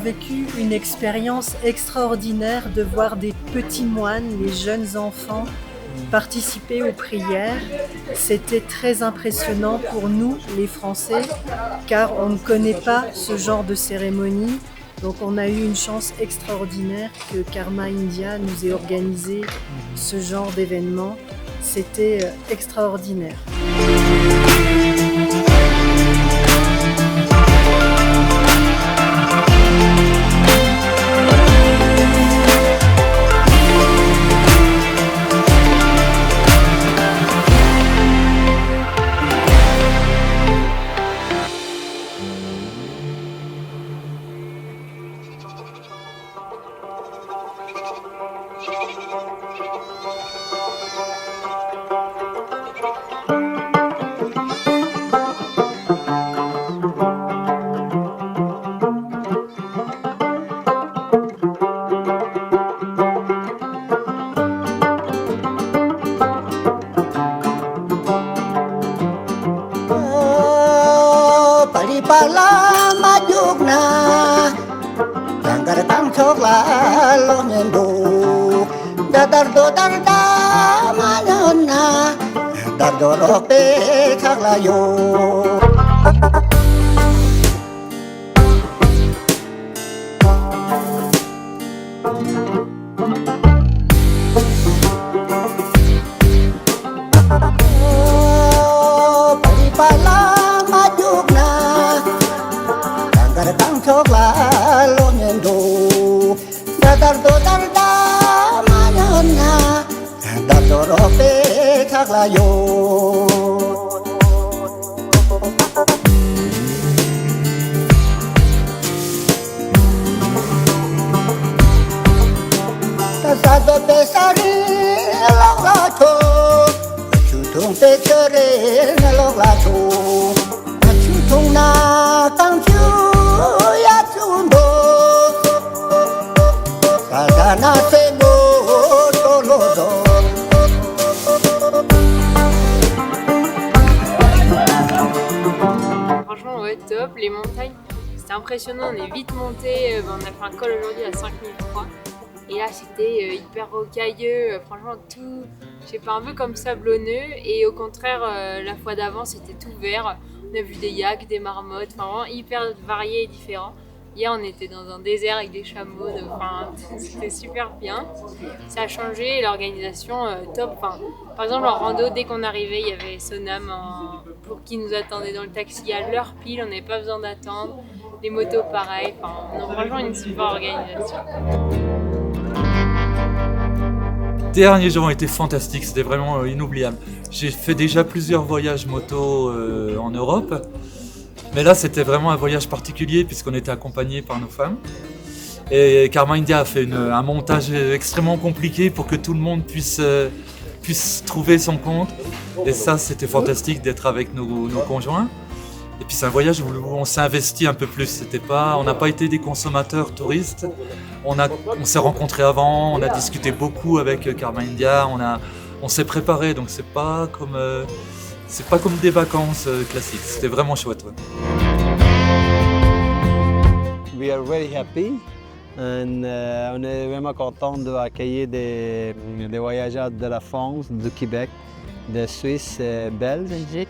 vécu une expérience extraordinaire de voir des petits moines, les jeunes enfants, participer aux prières. C'était très impressionnant pour nous, les Français, car on ne connaît pas ce genre de cérémonie. Donc on a eu une chance extraordinaire que Karma India nous ait organisé ce genre d'événement. C'était extraordinaire. Pala majuk na Tanggar tang chokla lo nyendu Dadar do dar da manona Dar do rope chakla yo Pala majuk na Tanggar tang chokla lo nyendu Dadar do dar da manona Dar do rope chakla yo Tasado besari lok la cho Chutung te chere lok la cho Chutung na kang chu ya chundo Sadana se go to lo do Franchement, ouais, top. Les montagnes, c'était impressionnant. On est vite monté. On a fait un col aujourd'hui à 5003. Et là, c'était hyper rocailleux. Franchement, tout, je sais pas, un peu comme sablonneux. Et au contraire, la fois d'avant, c'était tout vert. On a vu des yaks, des marmottes, enfin vraiment hyper variés et différents. Hier, on était dans un désert avec des chameaux. Enfin, c'était super bien. Ça a changé. L'organisation, top. Enfin, par exemple, en rando, dès qu'on arrivait, il y avait Sonam pour qui nous attendait dans le taxi à l'heure pile. On n'avait pas besoin d'attendre. Les motos, pareil. Enfin, non, franchement, une super organisation. Les derniers jours ont été fantastiques, c'était vraiment inoubliable. J'ai fait déjà plusieurs voyages moto en Europe, mais là c'était vraiment un voyage particulier puisqu'on était accompagnés par nos femmes. Et Karma India a fait un montage extrêmement compliqué pour que tout le monde puisse trouver son compte. Et ça c'était fantastique d'être avec nos conjoints. Et puis c'est un voyage où on s'est investi un peu plus. On n'a pas été des consommateurs touristes. On s'est rencontrés avant, on a discuté beaucoup avec Karma India, on s'est préparé. Donc c'est pas comme des vacances classiques. C'était vraiment chouette. Ouais. We are very happy and on est vraiment content d'accueillir des voyageurs de la France, du Québec, de Suisse, Belgique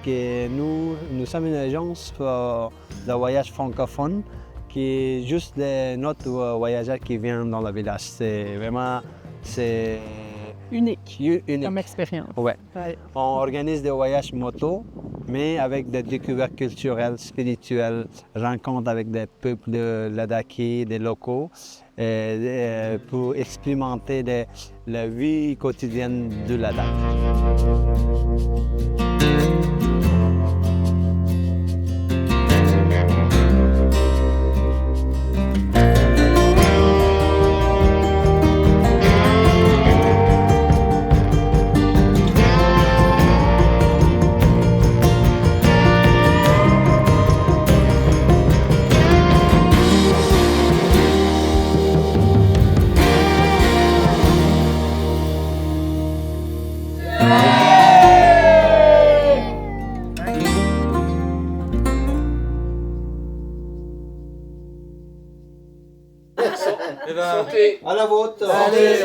et nous sommes une agence de voyage francophone qui est juste notre voyageurs qui viennent dans le village. C'est unique comme expérience. Ouais. Ouais. On organise des voyages moto, mais avec des découvertes culturelles, spirituelles, rencontres avec des peuples ladakais, des locaux, pour expérimenter la vie quotidienne du Ladakh. Allez. À la vôtre. Allez,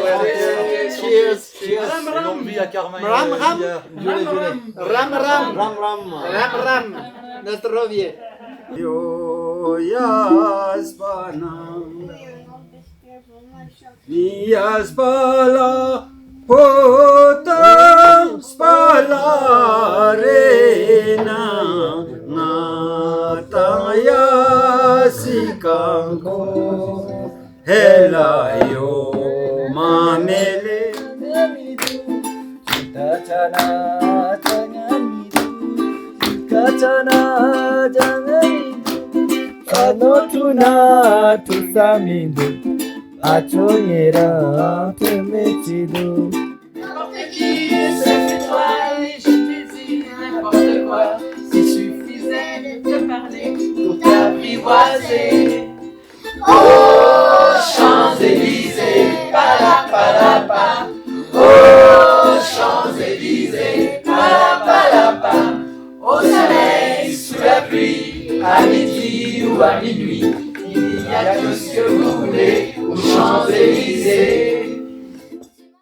Cheers. Cheers. Et longue vie à Carmen. Ram, ram. Julie. Ram, ram. Ram, ram. Ram, ram. Na zdrowie. Yo Jaspana Jaspala Pota Spala Rena Nataya Sikanko Helayo Mamele Tachana Kachana Anotuna Tusamindu Achonyera Temetidu N'importe qui, sauf toi, et je te dis n'importe quoi. S'il suffisait de te parler pour t'apprivoiser. Oh, Champs-Élysées, palapalapa. Oh, Champs-Élysées, palapalapa. Au soleil, sous la pluie, à midi ou à minuit, il n'y a que ce que vous